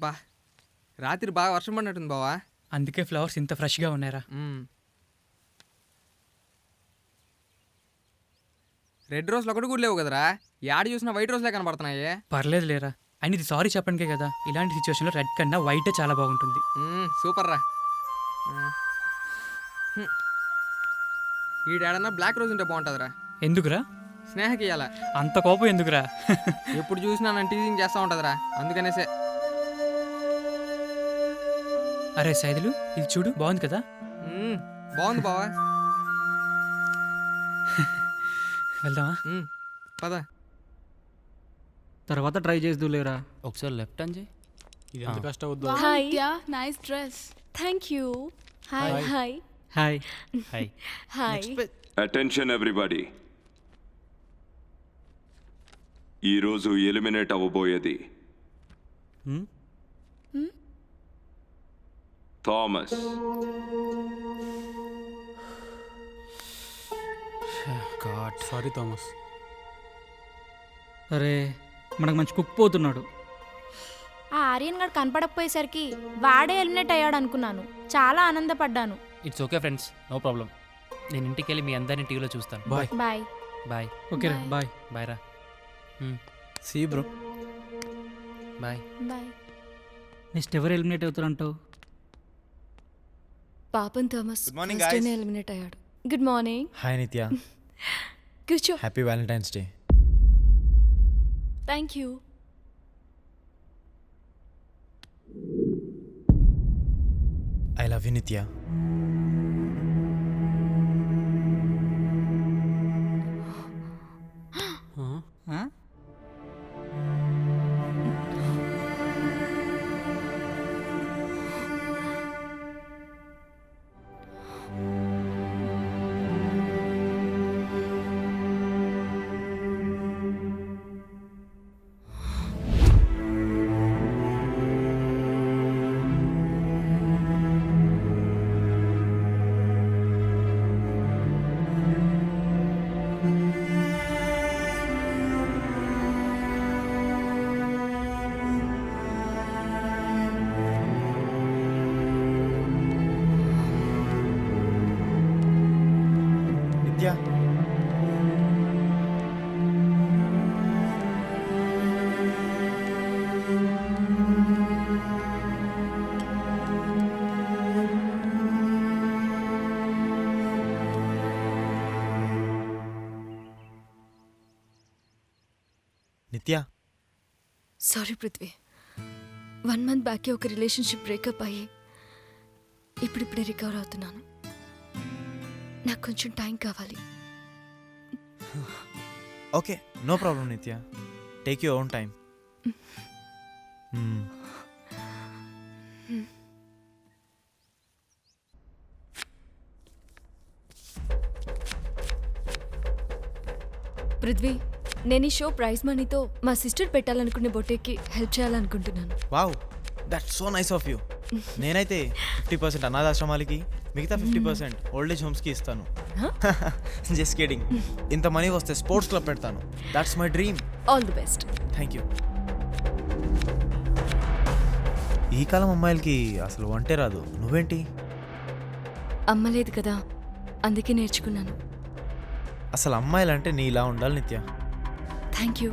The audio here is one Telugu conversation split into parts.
బా రాత్రి బాగా వర్షం పడినట్టుంది బావా. అందుకే ఫ్లవర్స్ ఇంత ఫ్రెష్గా ఉన్నాయరా. రెడ్ రోజులు ఒకటి కూడా లేవు కదరా, యాడ చూసినా వైట్ రోజులే కనబడుతున్నాయి. పర్లేదు లేరా, అయినా ఇది సారీ చెప్పడానికే కదా. ఇలాంటి సిచ్యువేషన్లో రెడ్ కన్నా వైటే చాలా బాగుంటుంది. సూపర్ రా. ఈడేడన్నా బ్లాక్ రోజ్ ఉంటే బాగుంటుందిరా. ఎందుకురా? స్నేహకి ఇయ్యాల. అంత కోపం ఎందుకురా? ఎప్పుడు చూసినా నన్ను టీజింగ్ చేస్తూ ఉంటుందిరా, అందుకనేసే. అరే సైదులు, ఇది చూడు, బాగుంది కదా? బాగుంది బావా. వెళ్దామా? పద. తర్వాత ట్రై చేద్దులేరా. ఒకసారి లెఫ్ట్ అని చేయి. ఇది ఎంత కష్టం అవుద్దు. Hi, nice dress. Thank you. Hi hi hi hi hi. Attention everybody. ఈరోజు ఎలిమినేట్ అవ్వబోయేది థామస్. God sorry Thomas. అరే మనకు మంచి కుక్ పోతున్నాడు. ఆ ఆర్యన్ గడ్ కనపడకపోయేసరికి వాడే ఎలిమినేట్ అయ్యాడు అనుకున్నాను. చాలా ఆనందపడ్డాను. It's okay friends, no problem. నేను ఇంటికి వెళ్ళి మీ అందరిని టీవీలో చూస్తాను. Bye bye bye. ఓకే రా, బాయ్ బాయ్ రా. See bro. Bye bye. Next ఎవరు ఎలిమినేట్ అవుతారంటావు? పాపం Thomas Good morning, first guys. డేనే ఎలిమినేట్ అయ్యాడు. Good morning. హాయ్ నిత్య. కూర్చో. Happy valentine's day. Thank you. I love you Nithya. Nithya, నిత్య. సారీ పృథ్వీ, 1 month బ్యాకే ఒక రిలేషన్షిప్ బ్రేకప్ అయ్యి ఇప్పుడిప్పుడే రికవర్ అవుతున్నాను. నాకు కొంచెం టైం కావాలి. ఓకే, నో ప్రాబ్లం నిత్య. Take your own time. Prithvi, నేను ఈ షో ప్రైజ్ మనీతో మా సిస్టర్ పెట్టాలనుకునే బొటేకి హెల్ప్ చేయాలనుకుంటున్నాను. Wow, that's so nice of you. నేనైతే 50% అనాథాశ్రమాలకి, మిగతా 50% ఓల్డ్ ఏజ్ హోమ్స్కి ఇస్తాను. Just kidding. ఇంత మనీ వస్తే స్పోర్ట్స్ క్లబ్ పెడతాను. That's my dream. All the best. Thank you. ఈ కాలం అమ్మాయిలకి అసలు వంటే రాదు. నువ్వేంటి? అమ్మ లేదు కదా, అందుకే నేర్చుకున్నాను. అసలు అమ్మాయిలంటే నీ ఇలా ఉండాలి Nithya. Thank you.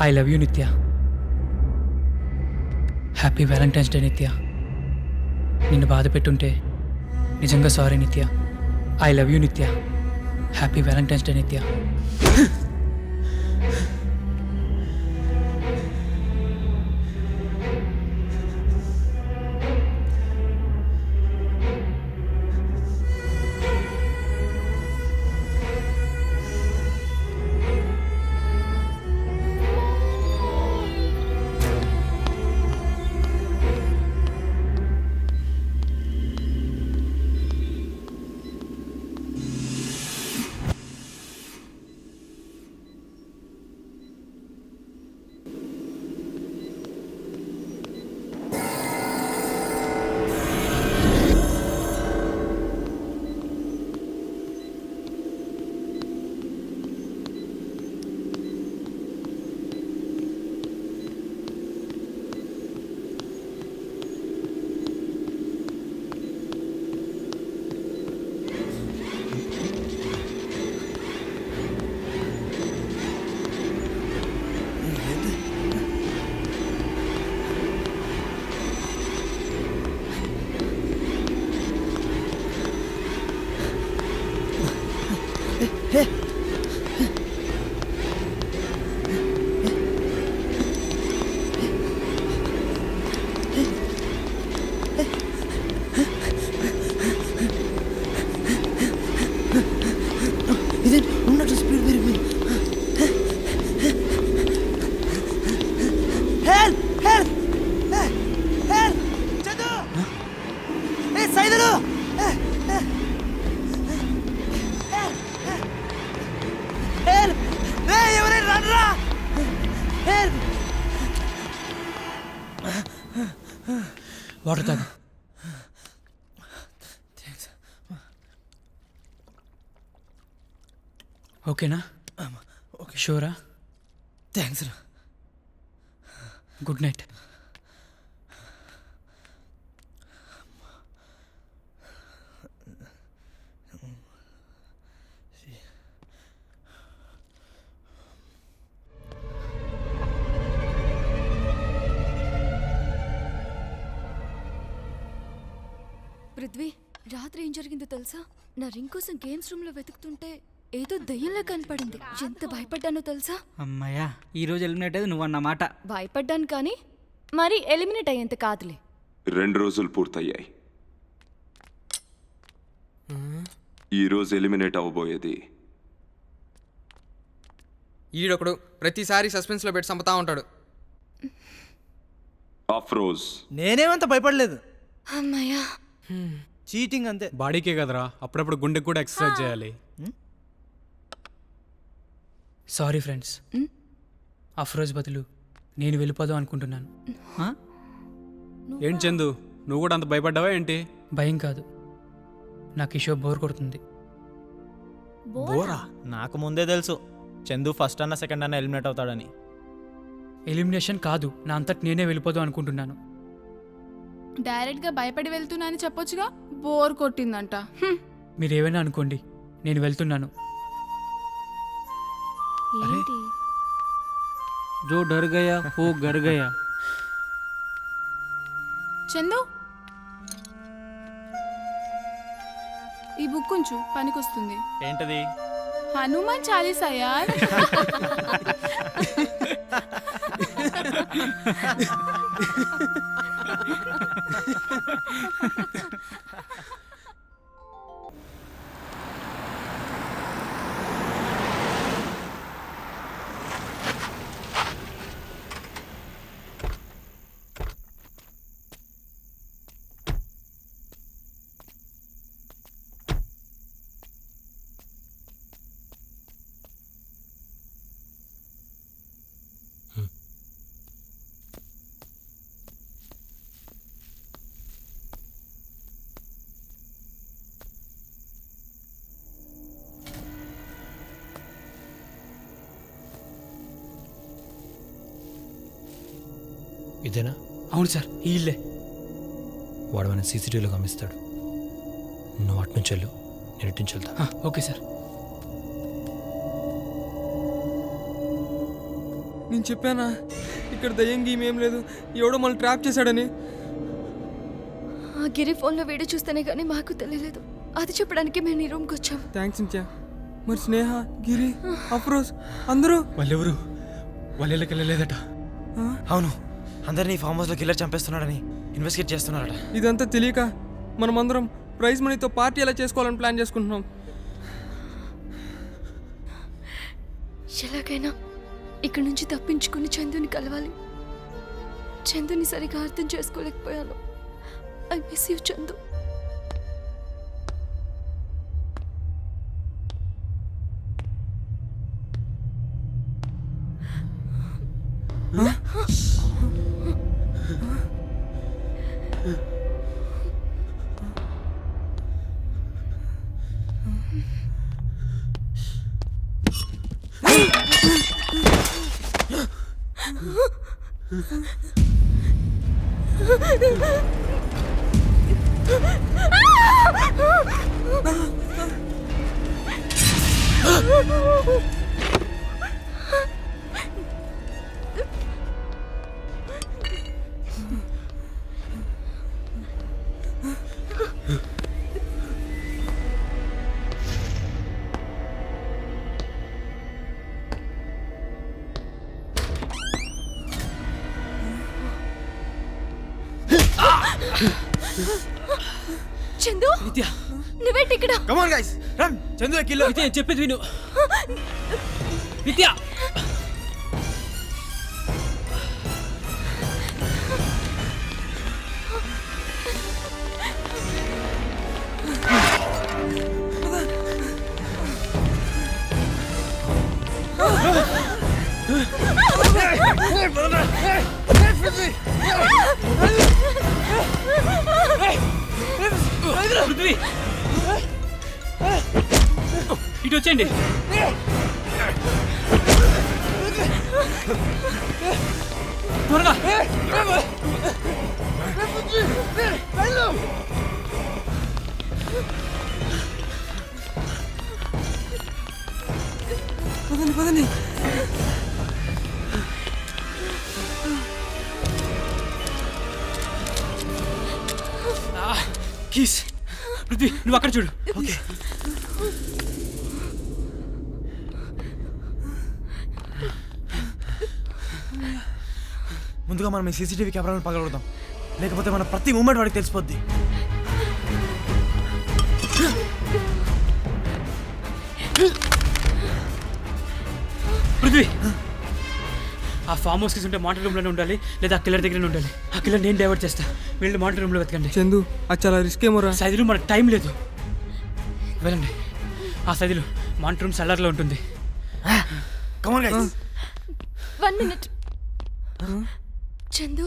I love you Nithya. Happy valentine's day Nithya. నిన్ను బాధ పెట్టుంటే నిజంగా sorry Nithya. I love you Nithya. Happy valentine's day Nithya. Water తాగు. ఓకేనా? షూరా? థ్యాంక్స్ రా. Good night. పృథ్వీ, రాత్రి ఏం జరిగిందో తెలుసా? నా రింగ్ కోసం గేమ్స్ రూమ్ లో వెతుకుతుంటే ఏదో దయ్యంలా కనపడింది. ఎంత భయపడ్డానో తెలుసా? అమ్మయ్యా, ఈరోజు ఎలిమినేట్ అయ్యేది నువ్వన్నమాట. భయపడ్డాను కానీ మరి ఎలిమినేట్ అయ్యేంత కాదులే. 2 రోజులు పూర్తయ్యాయి. ఈ రోజు ఎలిమినేట్ అవ్వబోయేది ఈడొకడు ప్రతిసారి సస్పెన్స్లో పెట్టి చంపుతా ఉంటాడు. అఫ్రోజ్. నేనేమంత భయపడలేదు. అమ్మయ్యా. చీటింగ్ అంతే. బాడీకే కదరా, అప్పుడప్పుడు గుండెకి కూడా ఎక్సర్సైజ్ చేయాలి. Sorry friends. అఫ్రోజ్ బదులు నేను వెళ్ళిపోదాం అనుకుంటున్నాను. ఏంటి చందు, నువ్వు కూడా అంత భయపడ్డావా ఏంటి? భయం కాదు, నాకు ఈ షో బోర్ కొడుతుంది. బోరా? నాకు ముందే తెలుసు చందు ఫస్ట్ అన్న సెకండ్ అన్న ఎలిమినేట్ అవుతాడని. ఎలిమినేషన్ కాదు, నా అంతటి నేనే వెళ్ళిపోదాం అనుకుంటున్నాను. డైరెక్ట్ గా భయపడి వెళ్తున్నా అని చెప్పొచ్చుగా. బోర్ కొట్టిందంట. మీరు ఏమైనా అనుకోండి, నేను వెళ్తున్నాను. ఏంటి? జో డర్ గయా ఓ గర్ గయా. చందు, ఈ బుక్ ఉంచు, పనికొస్తుంది. ఏంటది? హనుమాన్ చాలీసా యార్. ఇదేనా? అవును సార్, ఈ ఇల్లే. వాడు మన సీసీటీవీలో గమనిస్తాడు. నువ్వు అటు నుంచి వెళ్ళు, నేను ఇటు నుంచి వెళ్తా. Okay sir. నేను చెప్పానా ఇక్కడ దయ్యం గీమ్ ఏం లేదు, ఎవడో మళ్ళీ ట్రాప్ చేశాడని. ఆ గిరి ఫోన్లో వీడియో చూస్తేనే కానీ మాకు తెలియలేదు. అది చెప్పడానికి మేము ఈ రూమ్కి వచ్చాం. థ్యాంక్స్ ఇంచా. మరి స్నేహ, గిరి, అఫ్రోజ్ అందరూ వాళ్ళెవరు? వాళ్ళకి వెళ్ళలేదట. అవును, అందరినీ ఫామ్ హౌస్లో కిల్లర్ చంపేస్తున్నాడని ఇన్వెస్టిగేట్ చేస్తున్నారట. ఇదంతా తెలియక మనమందరం ప్రైజ్ మనీతో పార్టీ ఎలా చేసుకోవాలని ప్లాన్ చేసుకుంటున్నాం. ఎలాగైనా ఇక్కడి నుంచి తప్పించుకుని చందుని కలవాలి. చందుని సరిగా అర్థం చేసుకోలేకపోయాను. I miss you Chandu. Chandu, నువ్వేంటి ఇక్కడ? Come on guys, run. Chandu killer. చెప్పేది విను విద్య. Hey, ఇటు వచ్చేయండి. త్వరగా. పదండి పదండి. కీస్. పృథ్వీ నువ్వు అక్కడ చూడు. ఓకే. ముందుగా మనం ఈ సీసీటీవీ కెమెరాలను పగలగొడదాం, లేకపోతే మన ప్రతి మూమెంట్ వాడికి తెలిసిపోద్ది. పృథ్వీ ఆ ఫామ్ హౌస్ ఉంటే మానిటర్ రూమ్లోనే ఉండాలి, లేదా ఆ కిల్లర్ దగ్గరనే ఉండాలి. ఆ కిల్లర్ నేను డైవర్ట్ చేస్తా, వీళ్ళు మానిటర్ రూమ్లో వెతకండి. చందు అది చాలా రిస్క్ ఏమోరా. సైదులు మనకు టైం లేదు, వెళ్ళండి. ఆ సైదులు మానిటర్ రూమ్ సెల్లర్లో ఉంటుంది. Come on, guys. 1 minute. Chandu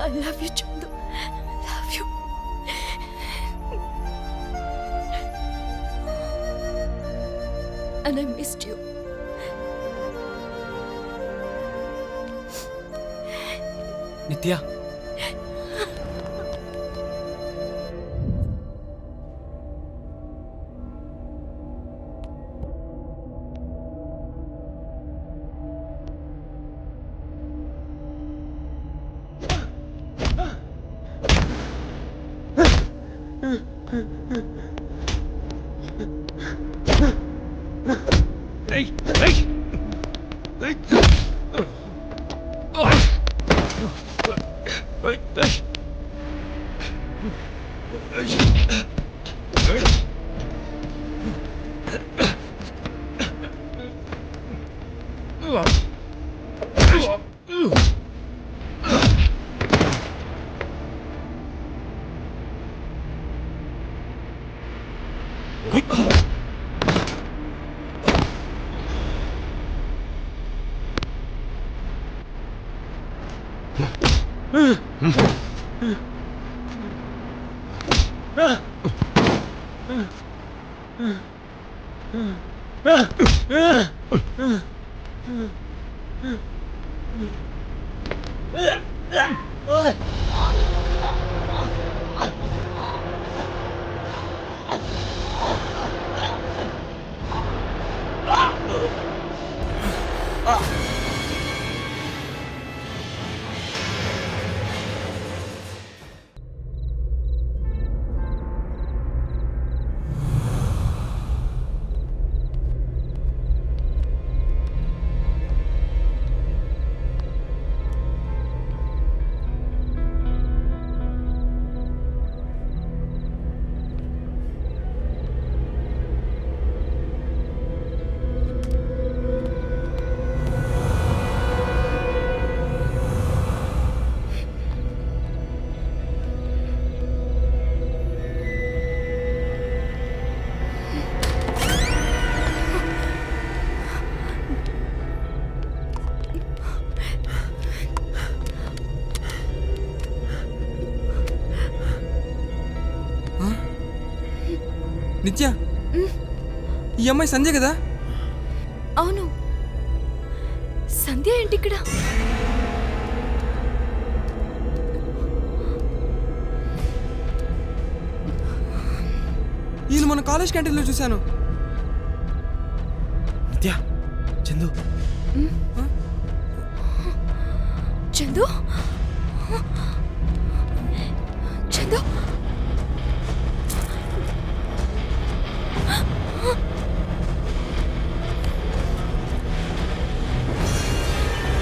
I love you, Chandu. Love you. And I missed you. నిత్య, నిత్య, ఈ అమ్మాయి సంజయ్ కదా? అవును. సంధ్య ఏంటి ఇక్కడ? వీళ్ళు మన కాలేజ్ క్యాంటీన్లో చూశాను. నిత్య, చందు. చందు చందు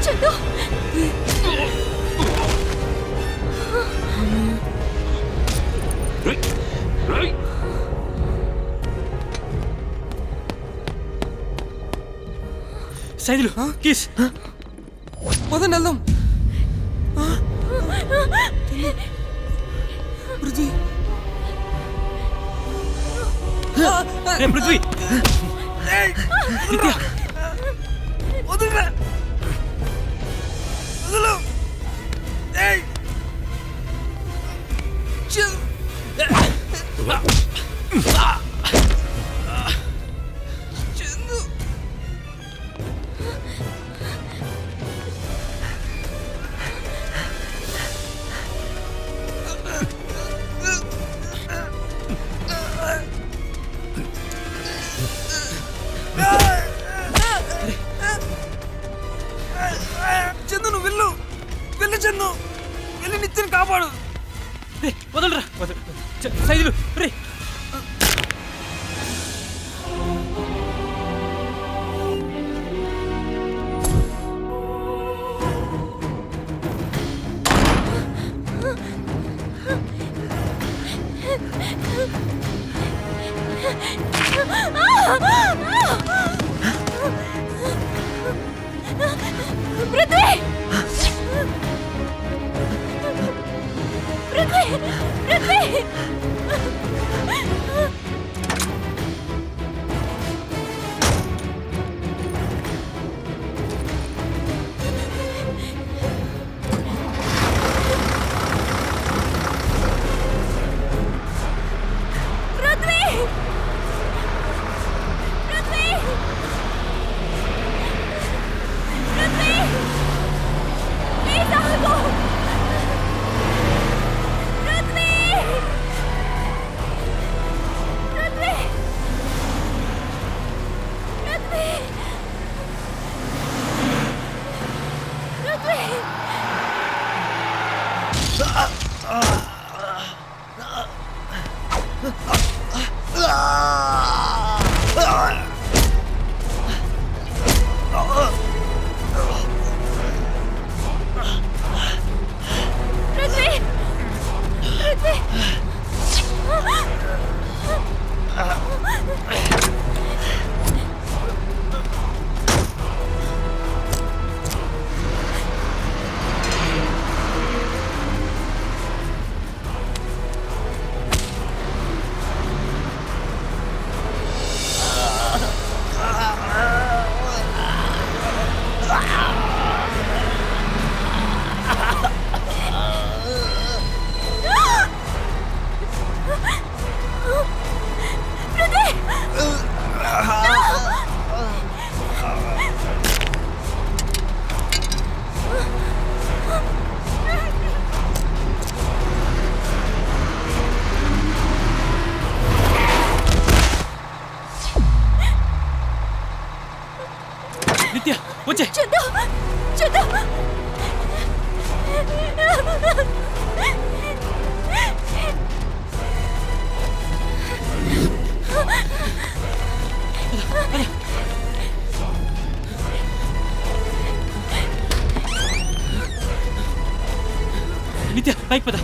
చందు సైదులు కిస్. పదండి వెళ్దాం. పృథ్వీ, పృథ్వీ, నిత్య వదలరా వదలు ఏయ్ చందు చందు నువ్వు వెళ్ళు వెళ్ళు చందు వెళ్ళి నిత్యని కాపాడు వదలరా సైజులు రే పృథ్వీ పృథ్వీ పృథ్వీ పృథ్వీ పృథ్వీ పృథ్వీ ప్లీజ్ ఆగు పృథ్వీ పృథ్వీ పృథ్వీ పృథ్వీ పృథ్వీ పృథ్వీ నిత్య వచ్చే చందు చందు నిత్య పైకి పద